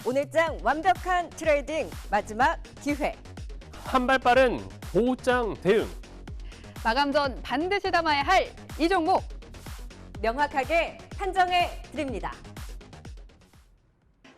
오늘장 완벽한 트레이딩 마지막 기회. 한 발 빠른 보호장 대응. 마감 전 반드시 담아야 할 이 종목. 명확하게 판정해 드립니다.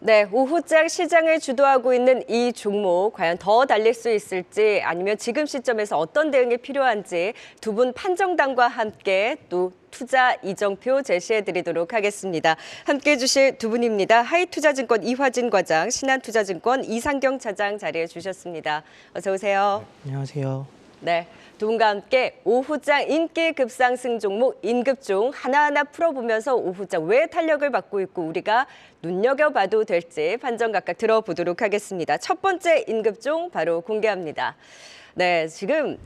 네, 오후장 시장을 주도하고 있는 이 종목 과연 더 달릴 수 있을지 아니면 지금 시점에서 어떤 대응이 필요한지 두 분 판정단과 함께 또 투자 이정표 제시해 드리도록 하겠습니다. 함께해 주실 두 분입니다. 하이투자증권 이화진 과장, 신한투자증권 이상경 차장 자리해 주셨습니다. 어서 오세요. 안녕하세요. 네, 두 분과 함께 오후장 인기 급상승 종목 인급종 하나하나 풀어보면서 오후장 왜 탄력을 받고 있고 우리가 눈여겨봐도 될지 판정 각각 들어보도록 하겠습니다. 첫 번째 인급종 바로 공개합니다. 네, 지금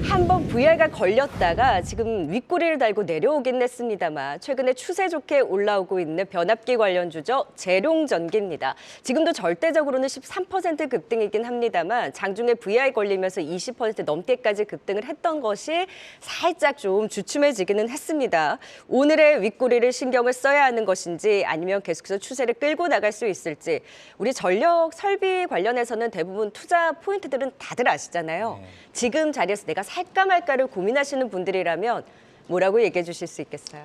한번 VR가 걸렸다가 지금 윗꼬리를 달고 내려오긴 했습니다만 최근에 추세 좋게 올라오고 있는 변압기 관련 주죠. 재룡전기입니다. 지금도 절대적으로는 13% 급등이긴 합니다만 장중에 VR 걸리면서 20% 넘게까지 급등을 했던 것이 살짝 좀 주춤해지기는 했습니다. 오늘의 윗꼬리를 신경을 써야 하는 것인지 아니면 계속해서 추세를 끌고 나갈 수 있을지 우리 전력 설비 관련해서는 대부분 투자 포인트들은 다들 아시잖아요. 지금 자리에서 내가 살까 말까를 고민하시는 분들이라면 뭐라고 얘기해 주실 수 있겠어요?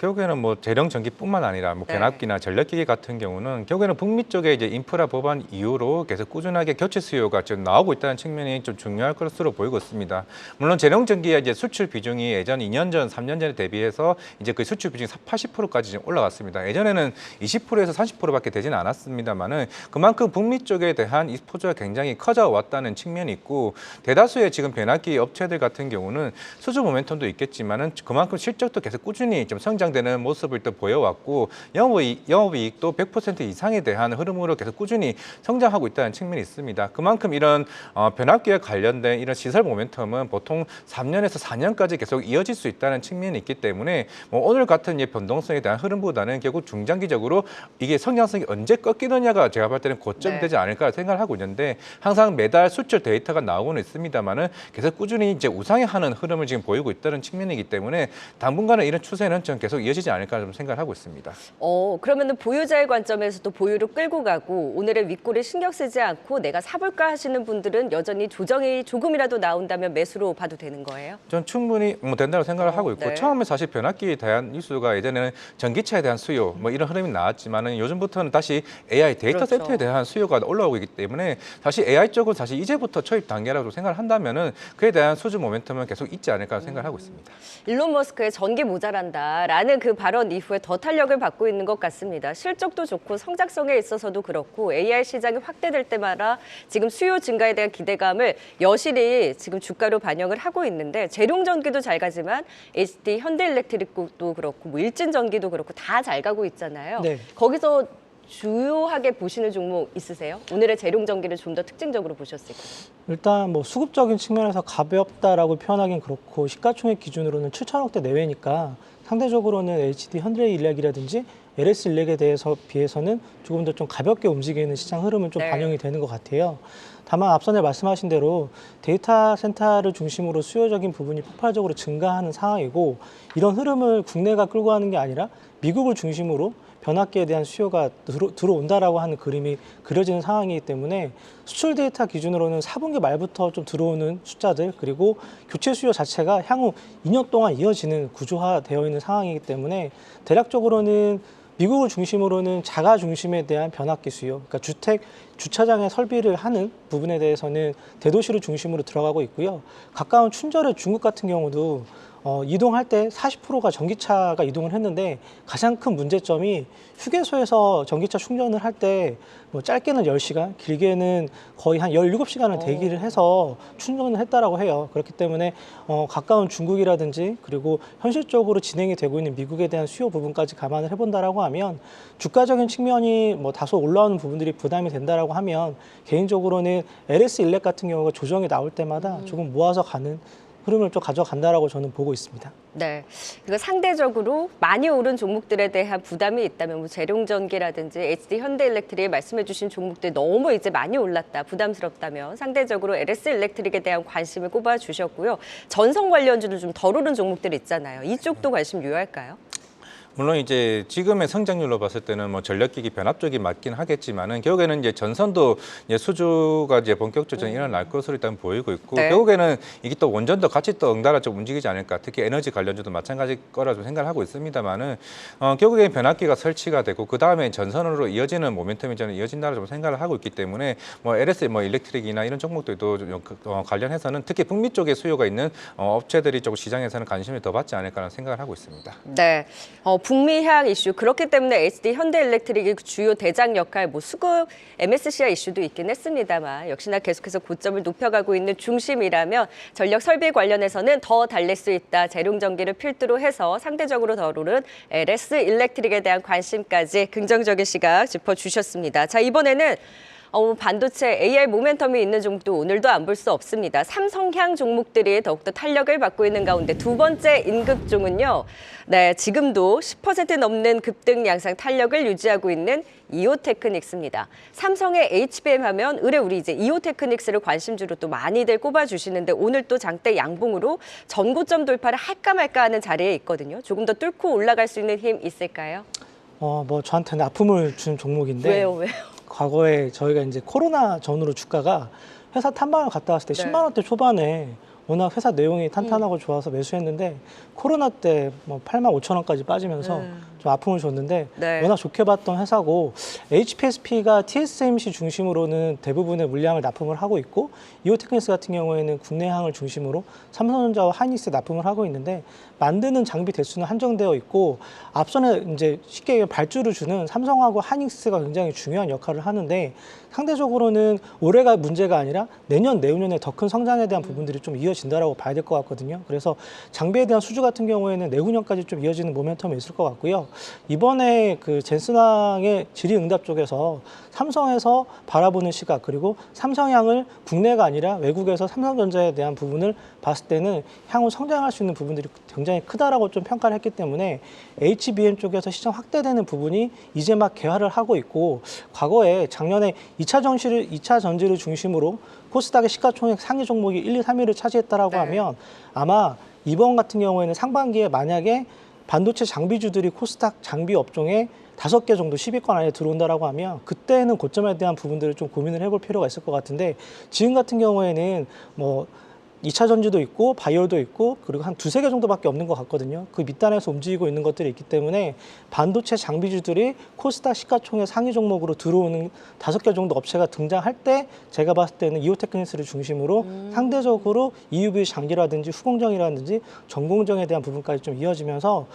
결국에는 뭐 재령 전기뿐만 아니라 뭐 변압기나 전력기기 같은 경우는 결국에는 북미 쪽에 이제 인프라 법안 이후로 계속 꾸준하게 교체 수요가 좀 나오고 있다는 측면이 좀 중요할 것으로 보이고 있습니다. 물론 재령 전기의 이제 수출 비중이 예전 2년 전, 3년 전에 대비해서 이제 그 수출 비중이 80%까지 좀 올라갔습니다. 예전에는 20%에서 30%밖에 되지는 않았습니다만은 그만큼 북미 쪽에 대한 익스포저가 굉장히 커져 왔다는 측면이 있고 대다수의 지금 변압기 업체들 같은 경우는 수주 모멘텀도 있겠지만은 그만큼 실적도 계속 꾸준히 좀 성장되는 모습을 또 보여왔고 영업이익도 100% 이상에 대한 흐름으로 계속 꾸준히 성장하고 있다는 측면이 있습니다. 그만큼 이런 변압기와 관련된 이런 시설 모멘텀은 보통 3년에서 4년까지 계속 이어질 수 있다는 측면이 있기 때문에 뭐 오늘 같은 이 변동성에 대한 흐름보다는 결국 중장기적으로 이게 성장성이 언제 꺾이느냐가 제가 볼 때는 고점이 되지 않을까 생각을 하고 있는데 항상 매달 수출 데이터가 나오고는 있습니다만은 계속 꾸준히 이제 우상향하는 흐름을 지금 보이고 있다는 측면이기 때문에 당분간은 이런 추세는 좀 계속 이어지지 않을까 좀 생각을 하고 있습니다. 그러면은 보유자의 관점에서도 보유를 끌고 가고 오늘의 윗골을 신경 쓰지 않고 내가 사볼까 하시는 분들은 여전히 조정이 조금이라도 나온다면 매수로 봐도 되는 거예요? 전 충분히 뭐 된다고 생각을 하고 있고 네. 처음에 사실 변압기에 대한 이슈가 예전에는 전기차에 대한 수요 뭐 이런 흐름이 나왔지만은 요즘부터는 다시 AI 데이터 그렇죠. 센터에 대한 수요가 올라오고 있기 때문에 사실 AI 쪽은 사실 이제부터 초입 단계라고 생각을 한다면은 그에 대한 수주 모멘텀은 계속 있지 않을까 생각을 하고 있습니다. 일론 머스크의 전기 모자란다라는 그 발언 이후에 더 탄력을 받고 있는 것 같습니다. 실적도 좋고 성장성에 있어서도 그렇고 AI 시장이 확대될 때마다 지금 수요 증가에 대한 기대감을 여실히 지금 주가로 반영을 하고 있는데 재룡전기도 잘 가지만 HD 현대일렉트릭도 그렇고 뭐 일진전기도 그렇고 다 잘 가고 있잖아요. 네. 거기서 주요하게 보시는 종목 있으세요? 오늘의 재룡전기를 좀 더 특징적으로 보셨을 거예요. 일단 뭐 수급적인 측면에서 가볍다라고 표현하기는 그렇고 시가총액 기준으로는 7천억대 내외니까 상대적으로는 HD 현대일렉이라든지 LS 일렉에 비해서는 조금 더 좀 가볍게 움직이는 시장 흐름은 좀 네. 반영이 되는 것 같아요. 다만 앞선에 말씀하신 대로 데이터 센터를 중심으로 수요적인 부분이 폭발적으로 증가하는 상황이고 이런 흐름을 국내가 끌고 가는 게 아니라 미국을 중심으로 변압기에 대한 수요가 들어온다라고 하는 그림이 그려지는 상황이기 때문에 수출 데이터 기준으로는 4분기 말부터 좀 들어오는 숫자들 그리고 교체 수요 자체가 향후 2년 동안 이어지는 구조화되어 있는 상황이기 때문에 대략적으로는 미국을 중심으로는 자가 중심에 대한 변압기 수요, 그러니까 주차장에 설비를 하는 부분에 대해서는 대도시를 중심으로 들어가고 있고요. 가까운 춘절의 중국 같은 경우도 이동할 때 40%가 전기차가 이동을 했는데 가장 큰 문제점이 휴게소에서 전기차 충전을 할 때 뭐 짧게는 10시간, 길게는 거의 한 17시간을 대기를 해서 충전을 했다라고 해요. 그렇기 때문에 가까운 중국이라든지 그리고 현실적으로 진행이 되고 있는 미국에 대한 수요 부분까지 감안을 해본다라고 하면 주가적인 측면이 뭐 다소 올라오는 부분들이 부담이 된다라고 하면 개인적으로는 LS 일렉 같은 경우가 조정이 나올 때마다 조금 모아서 가는 흐름을 좀 가져간다라고 저는 보고 있습니다. 네, 그리고 상대적으로 많이 오른 종목들에 대한 부담이 있다면 뭐 재룡전기라든지 HD 현대일렉트릭 말씀해주신 종목들 너무 이제 많이 올랐다, 부담스럽다면 상대적으로 LS 일렉트릭에 대한 관심을 꼽아주셨고요. 전성 관련주도 좀 덜 오른 종목들 있잖아요. 이쪽도 관심 유효할까요? 물론 이제 지금의 성장률로 봤을 때는 뭐 전력기기 변압 쪽이 맞긴 하겠지만은 결국에는 이제 전선도 이제 수주가 이제 본격적으로 일어날 것으로 일단 보이고 있고 네. 결국에는 이게 또 원전도 같이 또 덩달아 좀 움직이지 않을까. 특히 에너지 관련주도 마찬가지일 거라 좀 생각을 하고 있습니다만은 결국엔 변압기가 설치가 되고 그 다음에 전선으로 이어지는 모멘텀이 저는 이어진다고 좀 생각을 하고 있기 때문에 뭐 LS 뭐 일렉트릭이나 이런 종목들도 좀 관련해서는 특히 북미 쪽에 수요가 있는 업체들이 조금 시장에서는 관심을 더 받지 않을까라는 생각을 하고 있습니다. 네, 북미향 이슈 그렇기 때문에 HD 현대일렉트릭이 주요 대장 역할, 뭐 수급 MSCI 이슈도 있긴 했습니다만 역시나 계속해서 고점을 높여가고 있는 중심이라면 전력 설비 관련해서는 더 달릴 수 있다. 재룡전기를 필두로 해서 상대적으로 더 오른 LS 일렉트릭에 대한 관심까지 긍정적인 시각 짚어주셨습니다. 자, 이번에는 반도체 AI 모멘텀이 있는 종목도 오늘도 안 볼 수 없습니다. 삼성향 종목들이 더욱더 탄력을 받고 있는 가운데 두 번째 인급종은요. 네, 지금도 10% 넘는 급등 양상 탄력을 유지하고 있는 이오테크닉스입니다. 삼성의 HBM 하면 의뢰 우리 이제 이오테크닉스를 관심주로 또 많이들 꼽아주시는데 오늘 또 장대 양봉으로 전고점 돌파를 할까 말까 하는 자리에 있거든요. 조금 더 뚫고 올라갈 수 있는 힘 있을까요? 뭐 저한테는 아픔을 주는 종목인데 왜요? 과거에 저희가 이제 코로나 전후로 주가가 회사 탐방을 갔다 왔을 때 네. 10만 원대 초반에 워낙 회사 내용이 탄탄하고 좋아서 매수했는데 코로나 때 뭐 8만 5천 원까지 빠지면서 좀 아픔을 줬는데 네. 워낙 좋게 봤던 회사고 HPSP가 TSMC 중심으로는 대부분의 물량을 납품을 하고 있고 이오테크닉스 같은 경우에는 국내향을 중심으로 삼성전자와 하이닉스에 납품을 하고 있는데 만드는 장비 대수는 한정되어 있고 앞선에 이제 쉽게 얘기하면 발주를 주는 삼성하고 하이닉스가 굉장히 중요한 역할을 하는데 상대적으로는 올해가 문제가 아니라 내년, 내후년에 더 큰 성장에 대한 부분들이 좀 이어진다라고 봐야 될 것 같거든요. 그래서 장비에 대한 수주 같은 경우에는 내후년까지 좀 이어지는 모멘텀이 있을 것 같고요. 이번에 그 젠슨왕의 질의응답 쪽에서 삼성에서 바라보는 시각 그리고 삼성향을 국내가 아니라 외국에서 삼성전자에 대한 부분을 봤을 때는 향후 성장할 수 있는 부분들이 굉장히 크다라고 좀 평가를 했기 때문에 HBM 쪽에서 시장 확대되는 부분이 이제 막 개화를 하고 있고 과거에 작년에 2차 전지를 중심으로 코스닥의 시가총액 상위 종목이 1, 2, 3위를 차지했다라고 네. 하면 아마 이번 같은 경우에는 상반기에 만약에 반도체 장비주들이 코스닥 장비 업종에 5개 정도 10위권 안에 들어온다라고 하면 그때는 고점에 대한 부분들을 좀 고민을 해볼 필요가 있을 것 같은데 지금 같은 경우에는 뭐 2차 전지도 있고 바이오도 있고 그리고 한 2-3개 정도밖에 없는 것 같거든요. 그 밑단에서 움직이고 있는 것들이 있기 때문에 반도체 장비주들이 코스닥 시가총액 상위 종목으로 들어오는 5개 정도 업체가 등장할 때 제가 봤을 때는 이오테크닉스를 중심으로 상대적으로 EUV 장기라든지 후공정이라든지 전공정에 대한 부분까지 좀 이어지면서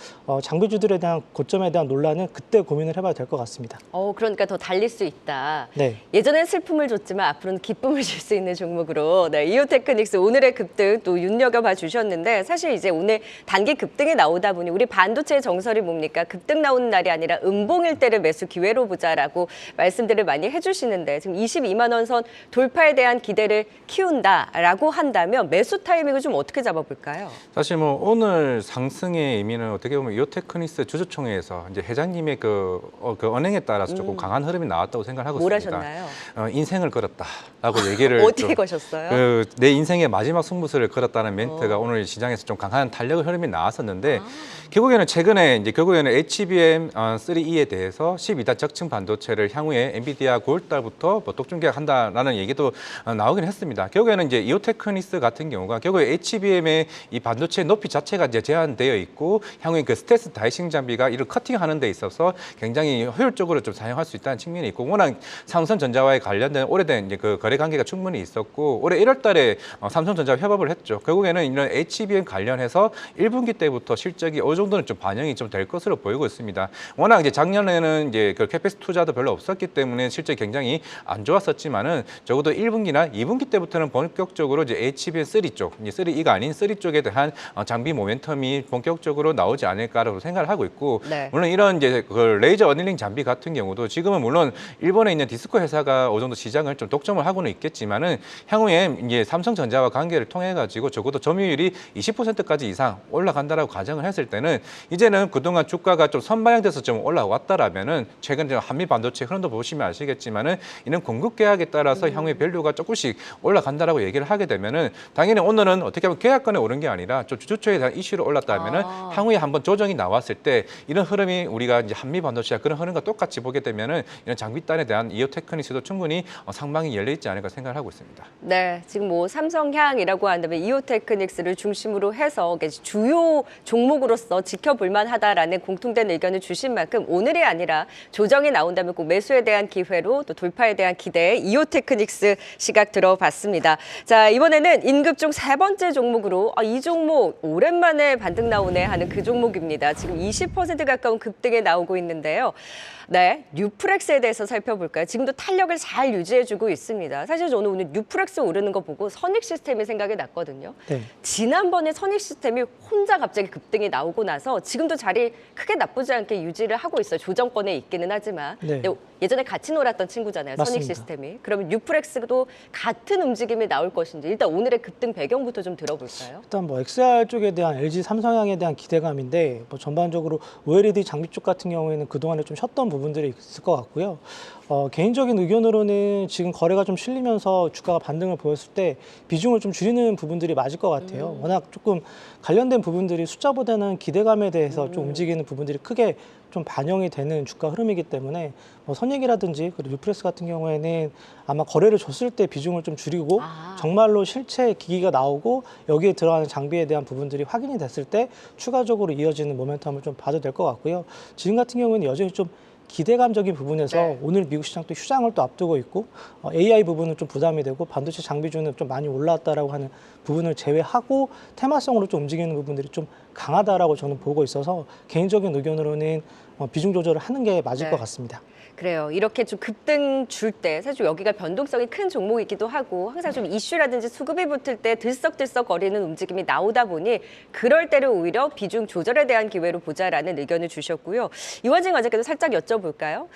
장비주들에 대한 고점에 대한 논란은 그때 고민을 해봐야 될 것 같습니다. 그러니까 더 달릴 수 있다. 네. 예전엔 슬픔을 줬지만 앞으로는 기쁨을 줄 수 있는 종목으로 이오테크닉스 오늘의 급등 또 눈여겨봐 주셨는데 사실 이제 오늘 단기 급등이 나오다 보니 우리 반도체의 정설이 뭡니까? 급등 나오는 날이 아니라 음봉일 때를 매수 기회로 보자라고 말씀들을 많이 해주시는데 지금 22만 원 선 돌파에 대한 기대를 키운다라고 한다면 매수 타이밍을 좀 어떻게 잡아볼까요? 사실 뭐 오늘 상승의 의미는 어떻게 보면 이오테크닉스 주주총회에서 이제 회장님의 그 언행에 따라서 조금 강한 흐름이 나왔다고 생각하고 뭘 있습니다. 하셨나요? 인생을 걸었다라고 얘기를 어떻게 거셨어요? 내 인생의 마지막 승부수를 걸었다는 멘트가 오늘 시장에서 좀 강한 탄력 흐름이 나왔었는데 결국에는 최근에 이제 HBM 3E에 대해서 12단 적층 반도체를 향후에 엔비디아 9월달부터 뭐 독점 계약한다라는 얘기도 나오긴 했습니다. 결국에는 이제 이오테크닉스 같은 경우가 결국에 HBM의 이 반도체 높이 자체가 이제 제한되어 있고 향후에 그 스텔스 다이싱 장비가 이를 커팅하는 데 있어서 굉장히 효율적으로 좀 사용할 수 있다는 측면이 있고 워낙 삼성전자와의 관련된 오래된 이제 그 거래 관계가 충분히 있었고 올해 1월달에 삼성전자와 협업을 했죠. 결국에는 이런 HBM 관련해서 1분기 때부터 실적이 어느 정도는 좀 반영이 좀 될 것으로 보이고 있습니다. 워낙 이제 작년에는 이제 그 캐펙스 투자도 별로 없었기 때문에 실적이 굉장히 안 좋았었지만은 적어도 1분기나 2분기 때부터는 본격적으로 이제 HBM 3 쪽, 이제 3E가 아닌 3 쪽에 대한 장비 모멘텀이 본격적으로 나오지 않을까라고 생각을 하고 있고 네. 물론 이런 이제 그 레이저 어닐링 장비 같은 경우도 지금은 물론 일본에 있는 디스코 회사가 어느 정도 시장을 좀 독점을 하고는 있겠지만은 향후에 이제 삼성전자와 관계를 단계를 통해 가지고 적어도 점유율이 20%까지 이상 올라간다라고 가정을 했을 때는 이제는 그동안 주가가 좀 선방향돼서 좀 올라왔다라면은 최근 한미 반도체 흐름도 보시면 아시겠지만은 이런 공급 계약에 따라서 향후에 밸류가 조금씩 올라간다라고 얘기를 하게 되면은 당연히 오늘은 어떻게 보면 계약권에 오른 게 아니라 좀 주주초에 대한 이슈로 올랐다면은 향후에 한번 조정이 나왔을 때 이런 흐름이 우리가 이제 한미 반도체가 그런 흐름과 똑같이 보게 되면은 이런 장비단에 대한 이어 테크닉스도 충분히 상방이 열려 있지 않을까 생각을 하고 있습니다. 네, 지금 뭐 삼성향이라고 한다면 이오테크닉스를 중심으로 해서 주요 종목으로서 지켜볼 만하다라는 공통된 의견을 주신 만큼 오늘이 아니라 조정이 나온다면 꼭 매수에 대한 기회로 또 돌파에 대한 기대에 이오테크닉스 시각 들어봤습니다. 자, 이번에는 인급종 세 번째 종목으로 이 종목 오랜만에 반등 나오네 하는 그 종목입니다. 지금 20% 가까운 급등에 나오고 있는데요. 네, 뉴프렉스에 대해서 살펴볼까요? 지금도 탄력을 잘 유지해주고 있습니다. 사실 저는 오늘 뉴프렉스 오르는 거 보고 선익 시스템이 생각이 났거든요. 네. 지난번에 선익 시스템이 혼자 갑자기 급등이 나오고 나서 지금도 자리 크게 나쁘지 않게 유지를 하고 있어요. 조정권에 있기는 하지만. 네. 근데 예전에 같이 놀았던 친구잖아요. 선익 맞습니다. 시스템이. 그러면 뉴프렉스도 같은 움직임이 나올 것인지 일단 오늘의 급등 배경부터 좀 들어볼까요? 일단 뭐 XR 쪽에 대한 LG 삼성향에 대한 기대감인데 뭐 전반적으로 OLED 장비 쪽 같은 경우에는 그동안에 좀 쉬었던 부분들이 있을 것 같고요. 개인적인 의견으로는 지금 거래가 좀 실리면서 주가가 반등을 보였을 때 비중을 좀 줄이는 부분들이 맞을 것 같아요. 워낙 조금 관련된 부분들이 숫자보다는 기대감에 대해서 좀 움직이는 부분들이 크게 좀 반영이 되는 주가 흐름이기 때문에 뭐 선익이라든지 그리고 뉴프렉스 같은 경우에는 아마 거래를 줬을 때 비중을 좀 줄이고 정말로 실체 기기가 나오고 여기에 들어가는 장비에 대한 부분들이 확인이 됐을 때 추가적으로 이어지는 모멘텀을 좀 봐도 될 것 같고요. 지금 같은 경우에는 여전히 좀 기대감적인 부분에서 네. 오늘 미국 시장 또 휴장을 또 앞두고 있고 AI 부분은 좀 부담이 되고 반도체 장비주는 좀 많이 올라왔다라고 하는 부분을 제외하고 테마성으로 좀 움직이는 부분들이 좀 강하다라고 저는 보고 있어서 개인적인 의견으로는 비중 조절을 하는 게 맞을 네. 것 같습니다. 그래요. 이렇게 좀 급등 줄 때 사실 여기가 변동성이 큰 종목이기도 하고 항상 좀 이슈라든지 수급이 붙을 때 들썩들썩 거리는 움직임이 나오다 보니 그럴 때를 오히려 비중 조절에 대한 기회로 보자라는 의견을 주셨고요. 이완진 과장께도 살짝 여쭤볼까요?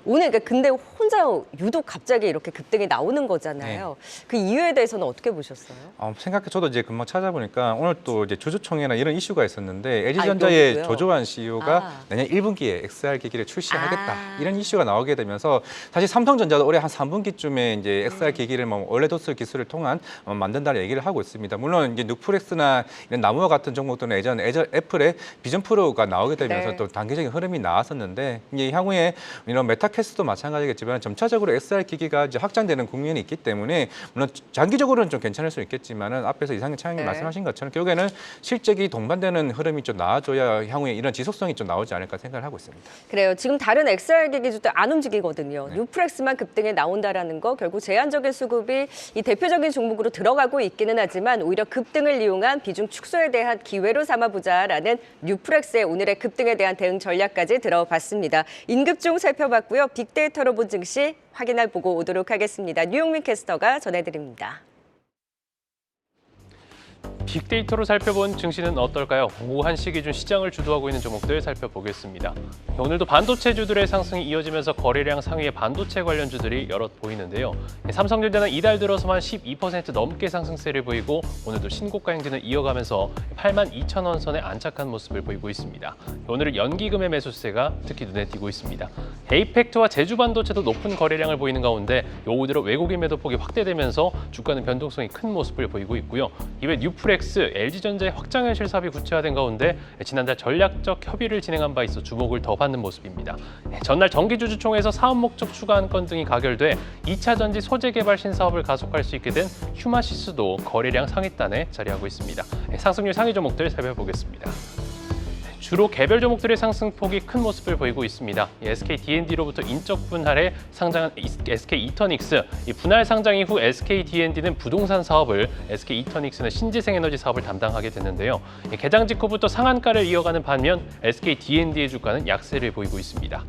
오늘 근데 혼자 유독 갑자기 이렇게 급등이 나오는 거잖아요. 그 이유에 대해서는 어떻게 보셨어요? 저도 이제 금방 찾아보니까 오늘 또 이제 주주총회나 이런 이슈가 있었는데 LG전자의 여기도요? 조조환 CEO가 내년 1분기에 XR 기기를 출시하겠다 이런 이슈가 나오게 되면서 사실 삼성전자도 올해 한 3분기쯤에 이제 XR 기기를 뭐 올레도스 기술을 통한 만든다는 얘기를 하고 있습니다. 물론 이제 뉴프렉스나 이런 나무와 같은 종목들은 예전 애플의 비전 프로가 나오게 되면서 네. 또 단계적인 흐름이 나왔었는데 이제 향후에 이런 메타캐스트도 마찬가지겠지만 점차적으로 XR 기기가 이제 확장되는 국면이 있기 때문에 물론 장기적으로는 좀 괜찮을 수 있겠지만은 앞에서 이상현 차장님 네. 말씀하신 것처럼 결국에는 실적이 동반되는 흐름이 좀 나와줘야 향후에 이런 지속성이 좀 나오지 않을까 생각을 하고 있습니다. 그래요. 지금 다른 XR 기기주도 안 움직이거든요. 뉴프렉스만 급등에 나온다라는 거 결국 제한적인 수급이 이 대표적인 종목으로 들어가고 있기는 하지만 오히려 급등을 이용한 비중 축소에 대한 기회로 삼아보자라는 뉴프렉스의 오늘의 급등에 대한 대응 전략까지 들어봤습니다. 인급종 살펴봤고요. 빅데이터로 본 증시 확인해 보고 오도록 하겠습니다. 뉴용민 캐스터가 전해드립니다. 빅데이터로 살펴본 증시는 어떨까요? 오후 1시 기준 시장을 주도하고 있는 종목들 살펴보겠습니다. 오늘도 반도체주들의 상승이 이어지면서 거래량 상위의 반도체 관련주들이 여럿 보이는데요. 삼성전자는 이달 들어서만 12% 넘게 상승세를 보이고 오늘도 신고가 행진을 이어가면서 82,000원 선에 안착한 모습을 보이고 있습니다. 오늘은 연기금의 매수세가 특히 눈에 띄고 있습니다. 에이펙트와 제주반도체도 높은 거래량을 보이는 가운데 오후 들어 외국인 매도폭이 확대되면서 주가는 변동성이 큰 모습을 보이고 있고요. 이외 뉴프렉스, LG전자의 확장 현실 사업이 구체화된 가운데 지난달 전략적 협의를 진행한 바 있어 주목을 더 받는 모습입니다. 전날 정기주주총회에서 사업 목적 추가 안건 등이 가결돼 2차 전지 소재 개발 신사업을 가속할 수 있게 된 휴마시스도 거래량 상위단에 자리하고 있습니다. 상승률 상위 종목들 살펴보겠습니다. 주로 개별 종목들의 상승폭이 큰 모습을 보이고 있습니다. SK D&D로부터 인적 분할에 상장한 SK 이터닉스, 분할 상장 이후 SK D&D는 부동산 사업을, SK 이터닉스는 신재생 에너지 사업을 담당하게 됐는데요. 개장 직후부터 상한가를 이어가는 반면 SK D&D의 주가는 약세를 보이고 있습니다.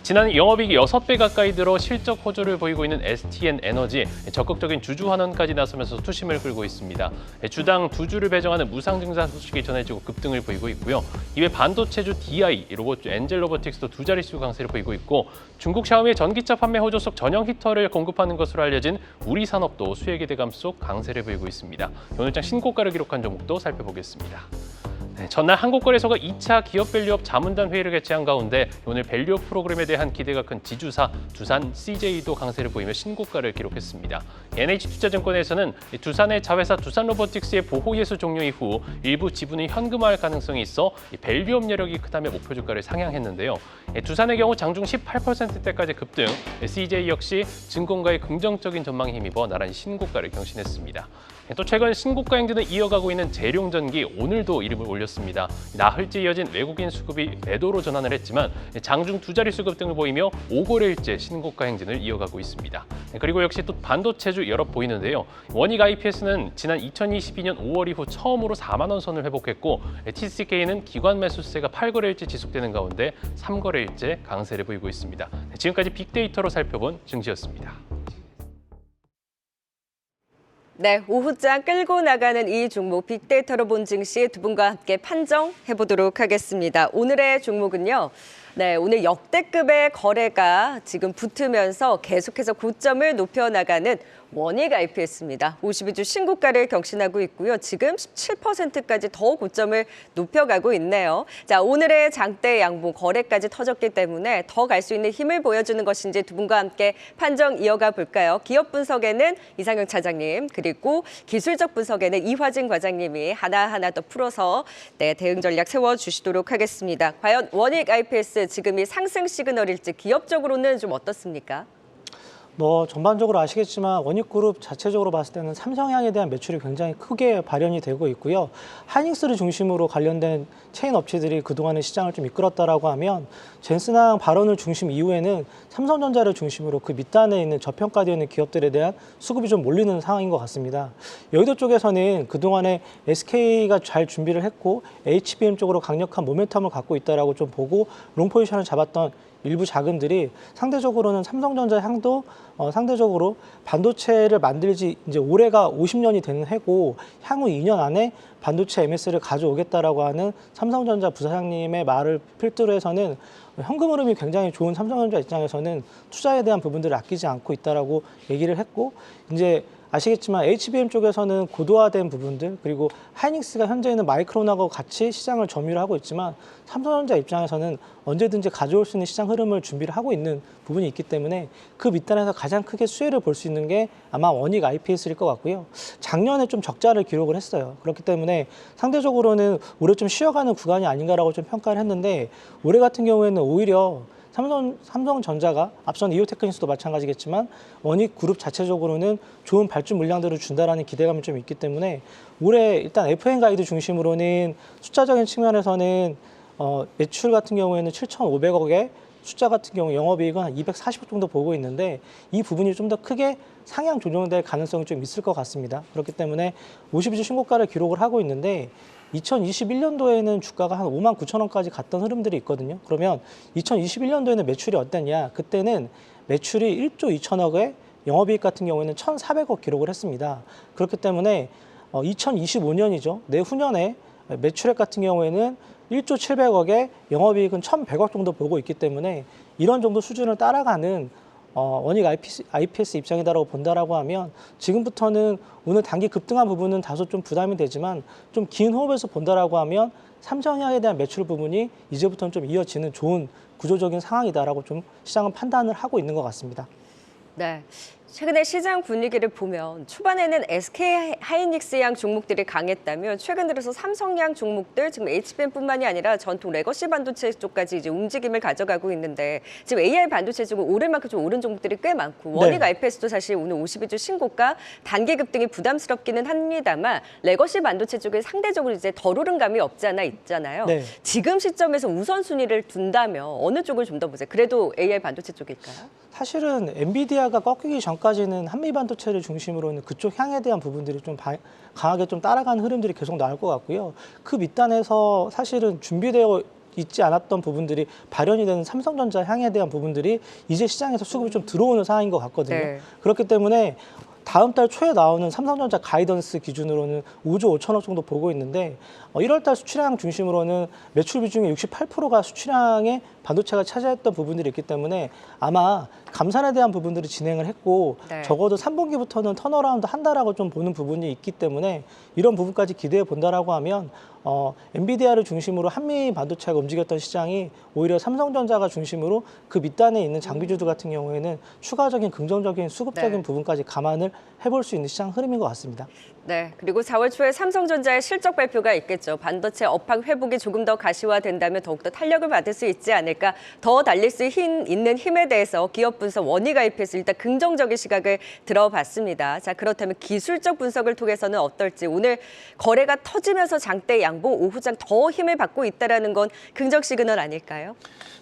지난 영업이익이 6배 가까이 들어 실적 호조를 보이고 있는 STN 에너지, 적극적인 주주 환원까지 나서면서 투심을 끌고 있습니다. 주당 2주를 배정하는 무상증자 소식이 전해지고 급등을 보이고 있고요. 이외 반도체주 DI, 로봇주 엔젤 로보틱스도 두 자릿수 강세를 보이고 있고 중국 샤오미의 전기차 판매 호조석 전용 히터를 공급하는 것으로 알려진 우리 산업도 수혜 기대감 속 강세를 보이고 있습니다. 오늘장 신고가를 기록한 종목도 살펴보겠습니다. 네, 전날 한국거래소가 2차 기업밸류업 자문단 회의를 개최한 가운데 오늘 밸류업 프로그램에 대한 기대가 큰 지주사 두산 CJ도 강세를 보이며 신고가를 기록했습니다. NH투자증권에서는 두산의 자회사 두산로보틱스의 보호예수 종료 이후 일부 지분이 현금화할 가능성이 있어 밸류업 여력이 크다며 목표 주가를 상향했는데요. 두산의 경우 장중 18%대까지 급등, CJ 역시 증권가의 긍정적인 전망에 힘입어 나란히 신고가를 경신했습니다. 또 최근 신고가 행진을 이어가고 있는 재룡전기 오늘도 이름을 올렸습니다. 나흘째 이어진 외국인 수급이 매도로 전환을 했지만 장중 두 자릿수 급등을 보이며 5거래일째 신고가 행진을 이어가고 있습니다. 그리고 역시 또 반도체주 여러 보이는데요. 원익 IPS는 지난 2022년 5월 이후 처음으로 4만 원 선을 회복했고 TCK는 기관 매수세가 8거래일째 지속되는 가운데 3거래일째 강세를 보이고 있습니다. 지금까지 빅데이터로 살펴본 증시였습니다. 네, 오후장 끌고 나가는 이 종목 빅데이터로 본 증시 두 분과 함께 판정해 보도록 하겠습니다. 오늘의 종목은요. 네, 오늘 역대급의 거래가 지금 붙으면서 계속해서 고점을 높여나가는 원익 IPS입니다. 52주 신고가를 경신하고 있고요. 지금 17%까지 더 고점을 높여가고 있네요. 자, 오늘의 장대 양봉 거래까지 터졌기 때문에 더 갈 수 있는 힘을 보여주는 것인지 두 분과 함께 판정 이어가 볼까요? 기업 분석에는 이상영 차장님, 그리고 기술적 분석에는 이화진 과장님이 하나하나 더 풀어서 네, 대응 전략 세워주시도록 하겠습니다. 과연 원익 IPS 지금이 상승 시그널일지 기업적으로는 좀 어떻습니까? 전반적으로 아시겠지만 원익그룹 자체적으로 봤을 때는 삼성향에 대한 매출이 굉장히 크게 발현이 되고 있고요. 하이닉스를 중심으로 관련된 체인 업체들이 그동안의 시장을 좀 이끌었다라고 하면 젠슨항 발언을 중심 이후에는 삼성전자를 중심으로 그 밑단에 있는 저평가되어 있는 기업들에 대한 수급이 좀 몰리는 상황인 것 같습니다. 여의도 쪽에서는 그동안에 SK가 잘 준비를 했고 HBM 쪽으로 강력한 모멘텀을 갖고 있다라고 좀 보고 롱 포지션을 잡았던 일부 자금들이 상대적으로는 삼성전자 향도 상대적으로 반도체를 만들지 이제 올해가 50년이 되는 해고 향후 2년 안에 반도체 MS를 가져오겠다라고 하는 삼성전자 부사장님의 말을 필두로 해서는 현금 흐름이 굉장히 좋은 삼성전자 입장에서는 투자에 대한 부분들을 아끼지 않고 있다라고 얘기를 했고 이제 아시겠지만 HBM 쪽에서는 고도화된 부분들 그리고 하이닉스가 현재는 마이크론하고 같이 시장을 점유를 하고 있지만 삼성전자 입장에서는 언제든지 가져올 수 있는 시장 흐름을 준비를 하고 있는 부분이 있기 때문에 그 밑단에서 가장 크게 수혜를 볼 수 있는 게 아마 원익 IPS일 것 같고요. 작년에 좀 적자를 기록을 했어요. 그렇기 때문에 상대적으로는 올해 좀 쉬어가는 구간이 아닌가라고 좀 평가를 했는데 올해 같은 경우에는 오히려 삼성전자가 앞선 이오테크닉스도 마찬가지겠지만 원익 그룹 자체적으로는 좋은 발주 물량들을 준다라는 기대감이 좀 있기 때문에 올해 일단 FN 가이드 중심으로는 숫자적인 측면에서는 매출 같은 경우에는 7,500억에 숫자 같은 경우 영업이익은 한 240억 정도 보고 있는데 이 부분이 좀 더 크게 상향 조정될 가능성이 좀 있을 것 같습니다. 그렇기 때문에 52주 신고가를 기록을 하고 있는데 2021년도에는 주가가 한 5만 9천 원까지 갔던 흐름들이 있거든요. 그러면 2021년도에는 매출이 어땠냐? 그때는 매출이 1조 2천억에 영업이익 같은 경우에는 1,400억 기록을 했습니다. 그렇기 때문에 2025년이죠. 내후년에 매출액 같은 경우에는 1조 700억에 영업이익은 1,100억 정도 보고 있기 때문에 이런 정도 수준을 따라가는 원익 IPS 입장이다라고 본다라고 하면 지금부터는 오늘 단기 급등한 부분은 다소 좀 부담이 되지만 좀 긴 호흡에서 본다라고 하면 삼성향에 대한 매출 부분이 이제부터는 좀 이어지는 좋은 구조적인 상황이다라고 좀 시장은 판단을 하고 있는 것 같습니다. 네. 최근에 시장 분위기를 보면 초반에는 SK 하이닉스양 종목들이 강했다면 최근 들어서 삼성양 종목들 지금 HBM뿐만이 아니라 전통 레거시 반도체 쪽까지 이제 움직임을 가져가고 있는데 지금 AI 반도체 쪽은 오를 만큼 좀 오른 종목들이 꽤 많고 원익 IPS도 사실 오늘 52주 신고가 단기 급등이 부담스럽기는 합니다만 레거시 반도체 쪽에 상대적으로 이제 덜 오른 감이 없지 않아 있잖아요. 네. 지금 시점에서 우선순위를 둔다면 어느 쪽을 좀 더 보세요? 그래도 AI 반도체 쪽일까요? 사실은 엔비디아가 꺾이기 전까지는 한미 반도체를 중심으로는 그쪽 향에 대한 부분들이 좀 강하게 좀 따라가는 흐름들이 계속 나올 것 같고요. 그 밑단에서 사실은 준비되어 있지 않았던 부분들이 발현이 되는 삼성전자 향에 대한 부분들이 이제 시장에서 수급이 좀 들어오는 상황인 것 같거든요. 네. 그렇기 때문에 다음 달 초에 나오는 삼성전자 가이던스 기준으로는 5조 5천억 정도 보고 있는데 1월 달 수출량 중심으로는 매출 비중의 68%가 수출량의 반도체가 차지했던 부분들이 있기 때문에 아마 감산에 대한 부분들을 진행을 했고 네. 적어도 3분기부터는 턴어라운드 한다라고 좀 보는 부분이 있기 때문에 이런 부분까지 기대해 본다라고 하면 엔비디아를 중심으로 한미 반도체가 움직였던 시장이 오히려 삼성전자가 중심으로 그 밑단에 있는 장비주들 같은 경우에는 추가적인 긍정적인 수급적인 네. 부분까지 감안을 해볼 수 있는 시장 흐름인 것 같습니다. 네, 그리고 4월 초에 삼성전자의 실적 발표가 있겠죠. 반도체 업황 회복이 조금 더 가시화된다면 더욱더 탄력을 받을 수 있지 않을까. 더 달릴 수 있는 힘에 대해서 기업 분석 원익 IP에서 일단 긍정적인 시각을 들어봤습니다. 자, 그렇다면 기술적 분석을 통해서는 어떨지. 오늘 거래가 터지면서 장대 양봉 오후장 더 힘을 받고 있다는 건 긍정 시그널 아닐까요?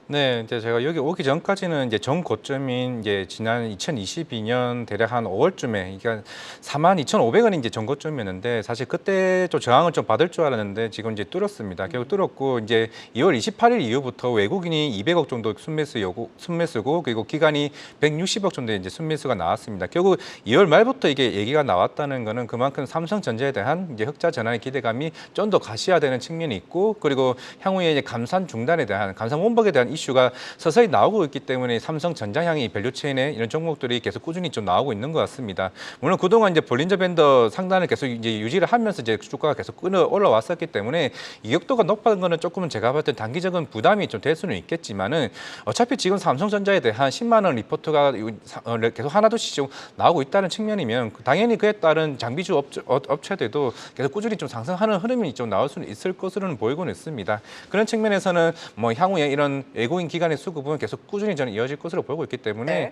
네, 이제 제가 여기 오기 전까지는 이제 전 고점인 이제 지난 2022년 대략 한 5월쯤에 이게 42,500원이 이제 전 고점이었는데 사실 그때 좀 저항을 좀 받을 줄 알았는데 지금 이제 뚫었습니다. 결국 뚫었고 이제 2월 28일 이후부터 외국인이 200억 정도 순매수고 그리고 기관이 160억 정도 이제 순매수가 나왔습니다. 결국 2월 말부터 이게 얘기가 나왔다는 거는 그만큼 삼성전자에 대한 이제 흑자 전환의 기대감이 좀 더 가시화되는 측면이 있고 그리고 향후에 이제 감산 중단에 대한 감산 원박에 대한 이슈가 서서히 나오고 있기 때문에 삼성전자 향이 밸류체인에 이런 종목들이 계속 꾸준히 좀 나오고 있는 것 같습니다. 물론 그동안 이제 볼린저 밴더 상단을 계속 이제 유지를 하면서 이제 주가가 계속 끌어 올라왔었기 때문에 이격도가 높은 거는 조금은 제가 봤을 때 단기적인 부담이 좀 될 수는 있겠지만은 어차피 지금 삼성전자에 대한 10만 원 리포트가 계속 하나둘씩 좀 나오고 있다는 측면이면 당연히 그에 따른 장비주 업체들도 계속 꾸준히 좀 상승하는 흐름이 좀 나올 수는 있을 것으로는 보이고는 있습니다. 그런 측면에서는 뭐 향후에 이런 외국인 기관의 수급은 계속 꾸준히 저는 이어질 것으로 보고 있기 때문에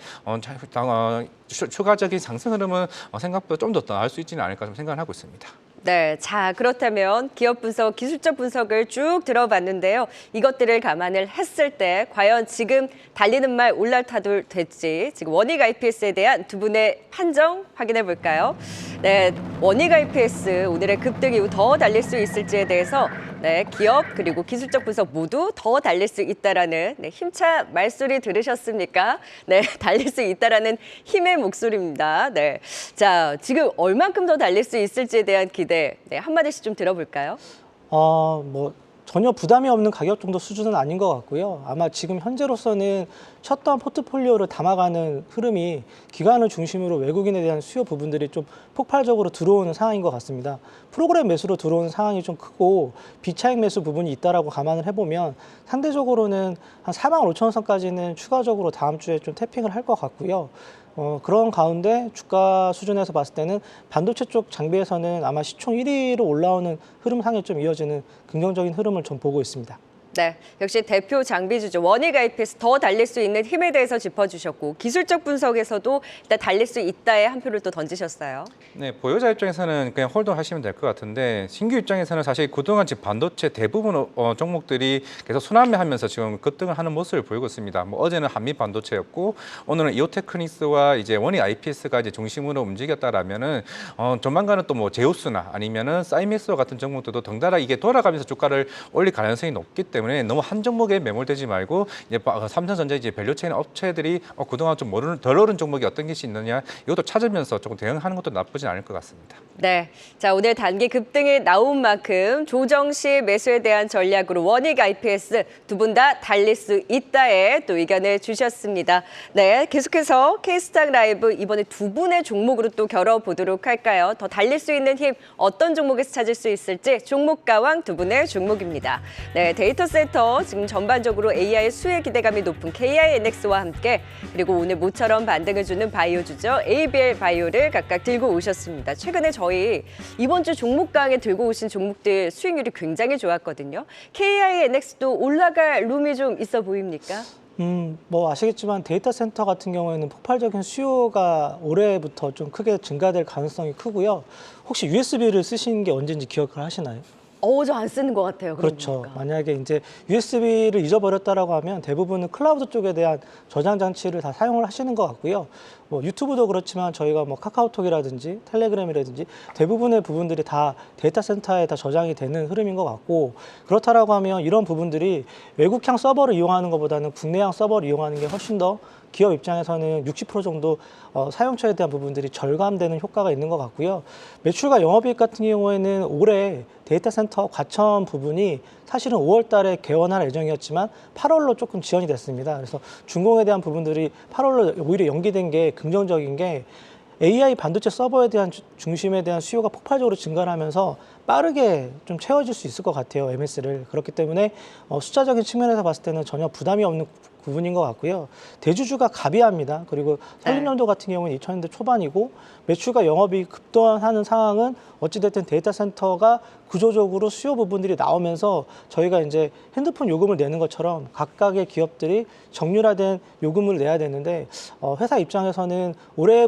추가적인 상승 흐름은 생각보다 좀 더 나을 수 있지는 않을까 좀 생각을 하고 있습니다. 네, 자 그렇다면 기업 분석, 기술적 분석을 쭉 들어봤는데요. 이것들을 감안을 했을 때 과연 지금 달리는 말 올라타도 될지 지금 원익 IPS에 대한 두 분의 판정 확인해 볼까요? 네, 원익 IPS 오늘의 급등 이후 더 달릴 수 있을지에 대해서 네, 기업 그리고 기술적 분석 모두 더 달릴 수 있다라는 네, 힘차 말소리 들으셨습니까? 네, 달릴 수 있다라는 힘의 목소리입니다. 네, 자 지금 얼만큼 더 달릴 수 있을지에 대한 기대 네, 한마디씩 좀 들어볼까요? 뭐 전혀 부담이 없는 가격 정도 수준은 아닌 것 같고요. 아마 지금 현재로서는 셧다운 포트폴리오를 담아가는 흐름이 기관을 중심으로 외국인에 대한 수요 부분들이 좀 폭발적으로 들어오는 상황인 것 같습니다. 프로그램 매수로 들어오는 상황이 좀 크고 비차익 매수 부분이 있다라고 감안을 해보면 상대적으로는 한 45,000원 선까지는 추가적으로 다음 주에 좀 태핑을 할 것 같고요. 그런 가운데 주가 수준에서 봤을 때는 반도체 쪽 장비에서는 아마 시총 1위로 올라오는 흐름상에 좀 이어지는 긍정적인 흐름을 좀 보고 있습니다. 네, 역시 대표 장비주죠. 원익 IPS 더 달릴 수 있는 힘에 대해서 짚어주셨고 기술적 분석에서도 일단 달릴 수 있다에 한 표를 또 던지셨어요. 네, 보유자 입장에서는 그냥 홀더하시면 될 것 같은데 신규 입장에서는 사실 그동안 지금 반도체 대부분 종목들이 계속 순환매하면서 지금 급등을 하는 모습을 보이고 있습니다. 뭐 어제는 한미 반도체였고 오늘은 이오테크닉스와 이제 원익 IPS가 이제 중심으로 움직였다라면은 조만간은 또 뭐 제우스나 아니면은 사이맥스와 같은 종목들도 덩달아 이게 돌아가면서 주가를 올릴 가능성이 높기 때문에 너무 한 종목에 매몰되지 말고 이제 삼성전자 이제 밸류체인 업체들이 그동안 좀 덜 오른 종목이 어떤 것이 있느냐 이것도 찾으면서 조금 대응하는 것도 나쁘진 않을 것 같습니다. 네, 자 오늘 단기 급등이 나온 만큼 조정 시 매수에 대한 전략으로 원익 IPS 두 분 다 달릴 수 있다에 또 의견을 주셨습니다. 네, 계속해서 K스탁 라이브 이번에 두 분의 종목으로 또 겨뤄보도록 할까요? 더 달릴 수 있는 힘 어떤 종목에서 찾을 수 있을지 종목가왕 두 분의 종목입니다. 네, 데이터 센터 지금 전반적으로 AI 수혜 기대감이 높은 KINX와 함께 그리고 오늘 모처럼 반등을 주는 바이오주죠. ABL 바이오를 각각 들고 오셨습니다. 최근에 저희 이번 주 종목강에 들고 오신 종목들 수익률이 굉장히 좋았거든요. KINX도 올라갈 룸이 좀 있어 보입니까? 뭐 아시겠지만 데이터 센터 같은 경우에는 폭발적인 수요가 올해부터 좀 크게 증가될 가능성이 크고요. 혹시 USB를 쓰신 게 언제인지 기억을 하시나요? 저 안 쓰는 것 같아요. 그러고 그렇죠. 보니까. 만약에 이제 USB를 잊어버렸다라고 하면 대부분은 클라우드 쪽에 대한 저장 장치를 다 사용을 하시는 것 같고요. 뭐 유튜브도 그렇지만 저희가 뭐 카카오톡이라든지 텔레그램이라든지 대부분의 부분들이 다 데이터 센터에 다 저장이 되는 흐름인 것 같고, 그렇다라고 하면 이런 부분들이 외국향 서버를 이용하는 것보다는 국내향 서버를 이용하는 게 훨씬 더 기업 입장에서는 60% 정도 사용처에 대한 부분들이 절감되는 효과가 있는 것 같고요. 매출과 영업이익 같은 경우에는 올해 데이터 센터 과천 부분이 사실은 5월 달에 개원할 예정이었지만 8월로 조금 지연이 됐습니다. 그래서 준공에 대한 부분들이 8월로 오히려 연기된 게 긍정적인 게 AI 반도체 서버에 대한 중심에 대한 수요가 폭발적으로 증가를 하면서 빠르게 좀 채워질 수 있을 것 같아요, MS를. 그렇기 때문에 숫자적인 측면에서 봤을 때는 전혀 부담이 없는 부분인 것 같고요. 대주주가 가비합니다. 그리고 설립연도 같은 경우는 2000년대 초반이고 매출과 영업이 급등하는 상황은 어찌됐든 데이터 센터가 구조적으로 수요 부분들이 나오면서 저희가 이제 핸드폰 요금을 내는 것처럼 각각의 기업들이 정률화된 요금을 내야 되는데 회사 입장에서는 올해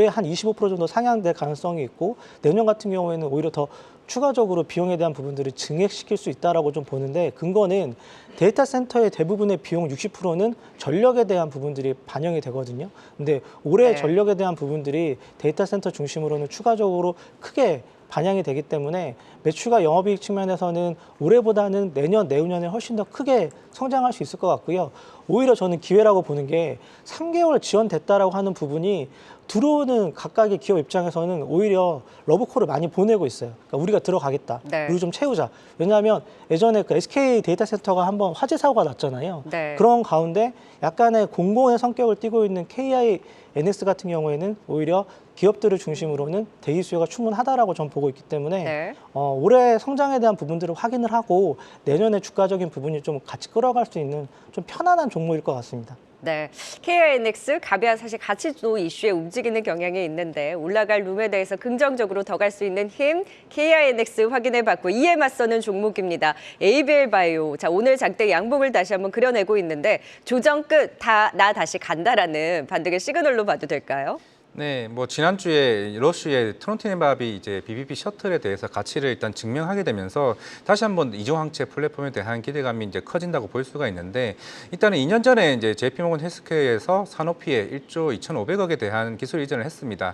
한 25% 정도 상향될 가능성이 있고 내년 같은 경우에는 오히려 더 추가적으로 비용에 대한 부분들을 증액시킬 수 있다라고 좀 보는데, 근거는 데이터 센터의 대부분의 비용 60%는 전력에 대한 부분들이 반영이 되거든요. 근데 올해 네. 전력에 대한 부분들이 데이터 센터 중심으로는 추가적으로 크게 반영이 되기 때문에 매출과 영업이익 측면에서는 올해보다는 내년, 내후년에 훨씬 더 크게 성장할 수 있을 것 같고요. 오히려 저는 기회라고 보는 게 3개월 지연됐다라고 하는 부분이 들어오는 각각의 기업 입장에서는 오히려 러브콜을 많이 보내고 있어요. 그러니까 우리가 들어가겠다. 네. 우리 좀 채우자. 왜냐하면 예전에 그 SK 데이터 센터가 한번 화재 사고가 났잖아요. 네. 그런 가운데 약간의 공공의 성격을 띠고 있는 KINX 같은 경우에는 오히려 기업들을 중심으로는 대기 수요가 충분하다라고 전 보고 있기 때문에 네. 올해 성장에 대한 부분들을 확인을 하고 내년에 주가적인 부분이 좀 같이 끌어갈 수 있는 좀 편안한 종목일 것 같습니다. 네, KINX, 가비아 사실 같이 또 이슈에 움직이는 경향이 있는데 올라갈 룸에 대해서 긍정적으로 더 갈 수 있는 힘 KINX 확인해봤고, 이에 맞서는 종목입니다. ABL 바이오. 자, 오늘 장대 양봉을 다시 한번 그려내고 있는데 조정 끝, 나 다시 간다라는 반등의 시그널로 봐도 될까요? 네, 뭐 지난주에 러쉬의 트론티네밥이 이제 BBB 셔틀에 대해서 가치를 일단 증명하게 되면서 다시 한번 이중항체 플랫폼에 대한 기대감이 이제 커진다고 볼 수가 있는데, 일단은 2년 전에 이제 JP모건 헬스케어에서 산오피에 1조 2,500억에 대한 기술 이전을 했습니다.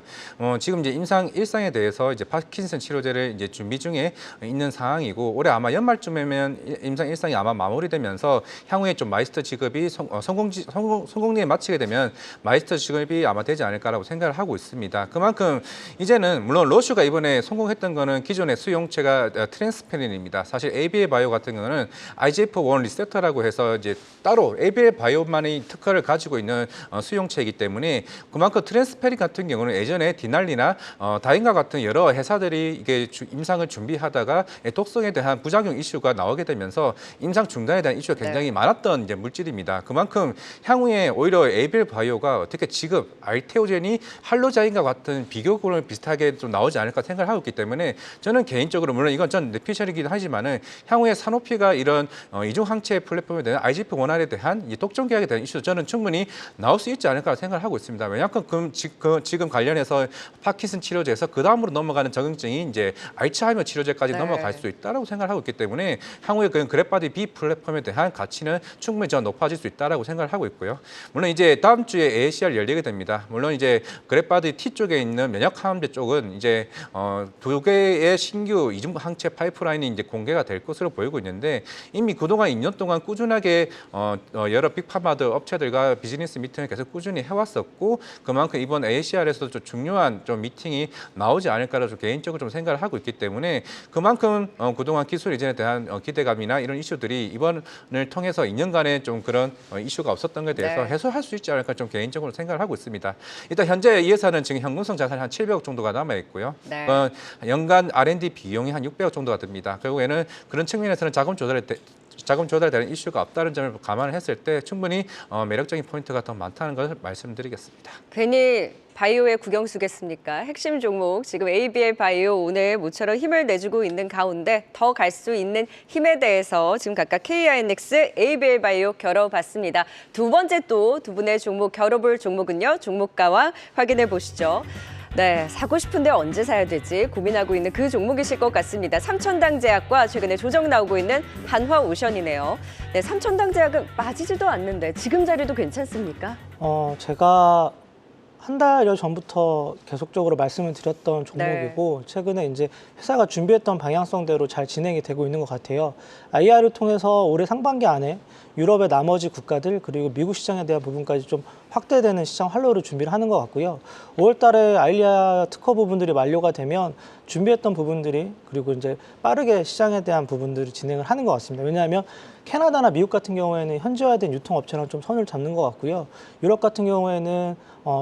지금 이제 임상 1상에 대해서 이제 파킨슨 치료제를 이제 준비 중에 있는 상황이고, 올해 아마 연말쯤이면 임상 1상이 아마 마무리되면서 향후에 좀 마이스터 직업이 성공리에 마치게 되면 마이스터 직업이 아마 되지 않을까라고 생각을 하고 있습니다. 그만큼 이제는 물론 러쉬가 이번에 성공했던 거는 기존의 수용체가 트랜스페린입니다. 사실 ABL 바이오 같은 경우는 IGF-1 리셉터라고 해서 이제 따로 ABL 바이오만의 특허를 가지고 있는 수용체이기 때문에 그만큼 트랜스페린 같은 경우는 예전에 디날리나 다인과 같은 여러 회사들이 이게 임상을 준비하다가 독성에 대한 부작용 이슈가 나오게 되면서 임상 중단에 대한 이슈가 굉장히 많았던 이제 물질입니다. 그만큼 향후에 오히려 ABL 바이오가 어떻게 지금 알테오젠이 할로자인과 같은 비교군을 비슷하게 좀 나오지 않을까 생각을 하고 있기 때문에 저는 개인적으로, 물론 이건 전 뇌피셜이긴 하지만은 향후에 산오피가 이런 이중항체 플랫폼에 대한 IGF-1R에 대한 이 독점 계약에 대한 이슈도 저는 충분히 나올 수 있지 않을까 생각을 하고 있습니다. 왜냐하면 지금 관련해서 파킨슨 치료제에서 그 다음으로 넘어가는 적응증이 이제 알츠하이머 치료제까지 네. 넘어갈 수 있다라고 생각을 하고 있기 때문에 향후에 그 그래프바디 B 플랫폼에 대한 가치는 충분히 저 높아질 수 있다라고 생각을 하고 있고요. 물론 이제 다음 주에 AACR 열리게 됩니다. 물론 이제 그래프바디 T 쪽에 있는 면역항암제 쪽은 이제 2개의 신규 이중항체 파이프라인이 이제 공개가 될 것으로 보이고 있는데, 이미 그동안 2년 동안 꾸준하게 여러 빅파마들 업체들과 비즈니스 미팅을 계속 꾸준히 해왔었고, 그만큼 이번 AACR에서도 좀 중요한 좀 미팅이 나오지 않을까라고 개인적으로 좀 생각을 하고 있기 때문에 그만큼 그동안 기술 이전에 대한 기대감이나 이런 이슈들이 이번을 통해서 2년간의 좀 그런 이슈가 없었던 것에 대해서 네. 해소할 수 있지 않을까 좀 개인적으로 생각을 하고 있습니다. 일단 현재 이 회사는 지금 현금성 자산이 한 700억 정도가 남아 있고요. 네. 연간 R&D 비용이 한 600억 정도가 듭니다. 결국에는 그런 측면에서는 자금 조달되는 이슈가 없다는 점을 감안을 했을 때 충분히 매력적인 포인트가 더 많다는 것을 말씀드리겠습니다. 괜히 바이오의 국영수겠습니까? 핵심 종목 지금 ABL 바이오 오늘 모처럼 힘을 내주고 있는 가운데 더 갈 수 있는 힘에 대해서 지금 각각 KINX, ABL 바이오 겨뤄봤습니다. 두 번째 또 두 분의 종목 겨뤄볼 종목은요. 종목가와 확인해 보시죠. 네, 사고 싶은데 언제 사야 되지 고민하고 있는 그 종목이실 것 같습니다. 삼천당제약과 최근에 조정 나오고 있는 한화오션이네요. 네, 삼천당제약은 빠지지도 않는데 지금 자리도 괜찮습니까? 제가 한 달여 전부터 계속적으로 말씀을 드렸던 종목이고 최근에 이제 회사가 준비했던 방향성대로 잘 진행이 되고 있는 것 같아요. IR을 통해서 올해 상반기 안에 유럽의 나머지 국가들 그리고 미국 시장에 대한 부분까지 좀 확대되는 시장 활로를 준비를 하는 것 같고요. 5월 달에 아일리아 특허 부분들이 만료가 되면 준비했던 부분들이 그리고 이제 빠르게 시장에 대한 부분들을 진행을 하는 것 같습니다. 왜냐하면 캐나다나 미국 같은 경우에는 현지화된 유통업체랑 좀 선을 잡는 것 같고요. 유럽 같은 경우에는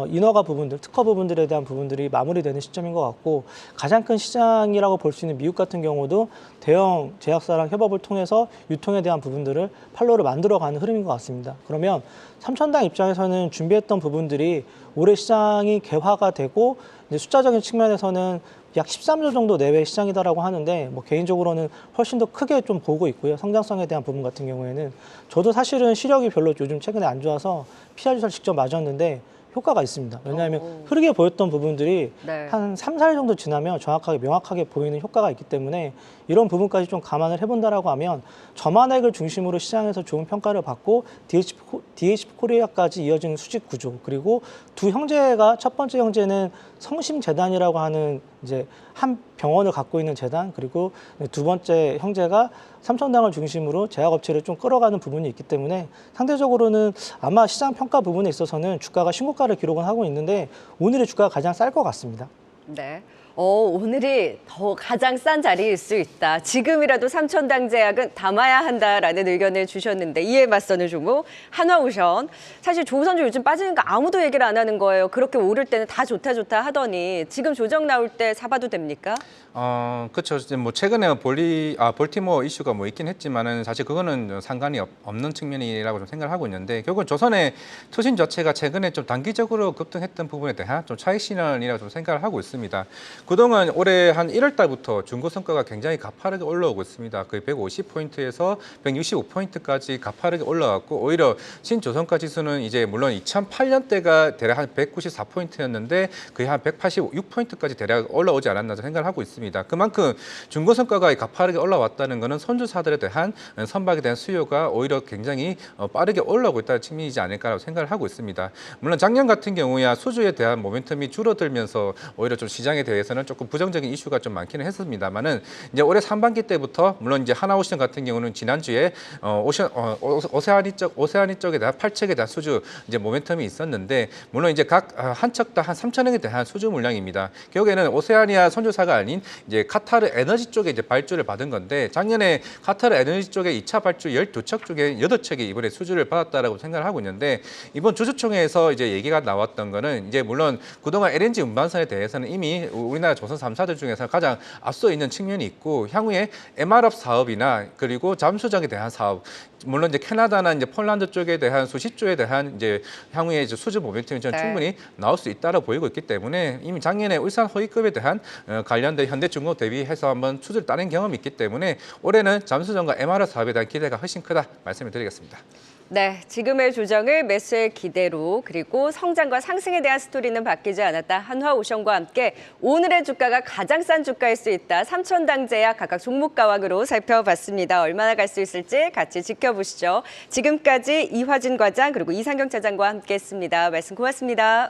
인허가 부분들, 특허 부분들에 대한 부분들이 마무리되는 시점인 것 같고 가장 큰 시장이라고 볼 수 있는 미국 같은 경우도 대형 제약사랑 협업을 통해서 유통에 대한 부분들을 팔로를 만들어가는 흐름인 것 같습니다. 그러면 삼천당 입장에서는 준비했던 부분들이 올해 시장이 개화가 되고 이제 숫자적인 측면에서는 약 13조 정도 내외 시장이다라고 하는데 뭐 개인적으로는 훨씬 더 크게 좀 보고 있고요. 성장성에 대한 부분 같은 경우에는 저도 사실은 시력이 별로 요즘 최근에 안 좋아서 피하 주사를 직접 맞았는데 효과가 있습니다. 왜냐하면 흐르게 보였던 부분들이 한 3, 4일 정도 지나면 정확하게 명확하게 보이는 효과가 있기 때문에 이런 부분까지 좀 감안을 해본다라고 하면 저만액을 중심으로 시장에서 좋은 평가를 받고 DHP 코리아까지 이어지는 수직 구조 그리고 두 형제가 첫 번째 형제는 성심재단이라고 하는 이제 한 병원을 갖고 있는 재단 그리고 두 번째 형제가 삼천당을 중심으로 제약업체를 좀 끌어가는 부분이 있기 때문에 상대적으로는 아마 시장 평가 부분에 있어서는 주가가 신고가를 기록은 하고 있는데 오늘의 주가가 가장 쌀 것 같습니다. 네. 오늘이 더 가장 싼 자리일 수 있다. 지금이라도 삼천당제약은 담아야 한다라는 의견을 주셨는데 이에 맞서는 종목 한화오션. 사실 조선주 요즘 빠지는 거 아무도 얘기를 안 하는 거예요. 그렇게 오를 때는 다 좋다 하더니 지금 조정 나올 때 사봐도 됩니까? 그렇죠. 뭐 최근에 볼티모어 이슈가 뭐 있긴 했지만은 사실 그거는 상관이 없는 측면이라고 좀 생각을 하고 있는데 결국은 조선의 투신 자체가 최근에 좀 단기적으로 급등했던 부분에 대한 좀 차익 실현이라고 좀 생각을 하고 있습니다. 그동안 올해 한 1월 달부터 중고 성과가 굉장히 가파르게 올라오고 있습니다. 거의 150포인트에서 165포인트까지 가파르게 올라왔고 오히려 신조선가 지수는 이제 물론 2008년대가 대략 한 194포인트였는데 거의 한 186포인트까지 대략 올라오지 않았나 생각을 하고 있습니다. 그만큼 중고 성과가 가파르게 올라왔다는 것은 선주사들에 대한 선박에 대한 수요가 오히려 굉장히 빠르게 올라오고 있다는 측면이지 않을까라고 생각을 하고 있습니다. 물론 작년 같은 경우야 수주에 대한 모멘텀이 줄어들면서 오히려 좀 시장에 대해서는 조금 부정적인 이슈가 좀 많기는 했습니다만은 이제 올해 상반기 때부터 물론 이제 하나오션 같은 경우는 지난주에 오세아니 쪽에 대한 8척에 대한 수주 이제 모멘텀이 있었는데 물론 이제 각 한 척당 한 3천억에 대한 수주 물량입니다. 결국에는 오세아니아 선주사가 아닌 이제 카타르 에너지 쪽에 이제 발주를 받은 건데 작년에 카타르 에너지 쪽에 2차 발주 12척 중에 8척이 이번에 수주를 받았다라고 생각을 하고 있는데 이번 주주총회에서 이제 얘기가 나왔던 거는 이제 물론 그동안 LNG 운반선에 대해서는 이미 우리나라 조선 3사들 중에서 가장 앞서 있는 측면이 있고 향후에 MR업 사업이나 그리고 잠수정에 대한 사업 물론 이제 캐나다나 이제 폴란드 쪽에 대한 수시조에 대한 이제 향후에 이제 수주 모멘텀이 저는 충분히 나올 수 있다고 보이고 있기 때문에 이미 작년에 울산 호위급에 대한 관련된 현대중공업 대비해서 한번 수주를 따낸 경험이 있기 때문에 올해는 잠수정과 MR업 사업에 대한 기대가 훨씬 크다 말씀을 드리겠습니다. 네, 지금의 조정을 매수의 기대로 그리고 성장과 상승에 대한 스토리는 바뀌지 않았다. 한화오션과 함께 오늘의 주가가 가장 싼 주가일 수 있다. 삼천당제약 각각 종목 가격으로 살펴봤습니다. 얼마나 갈 수 있을지 같이 지켜보시죠. 지금까지 이화진 과장 그리고 이상경 차장과 함께했습니다. 말씀 고맙습니다.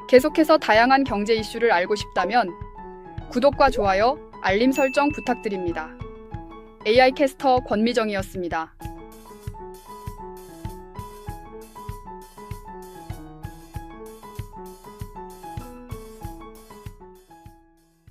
계속해서 다양한 경제 이슈를 알고 싶다면 구독과 좋아요, 알림 설정 부탁드립니다. AI 캐스터 권미정이었습니다.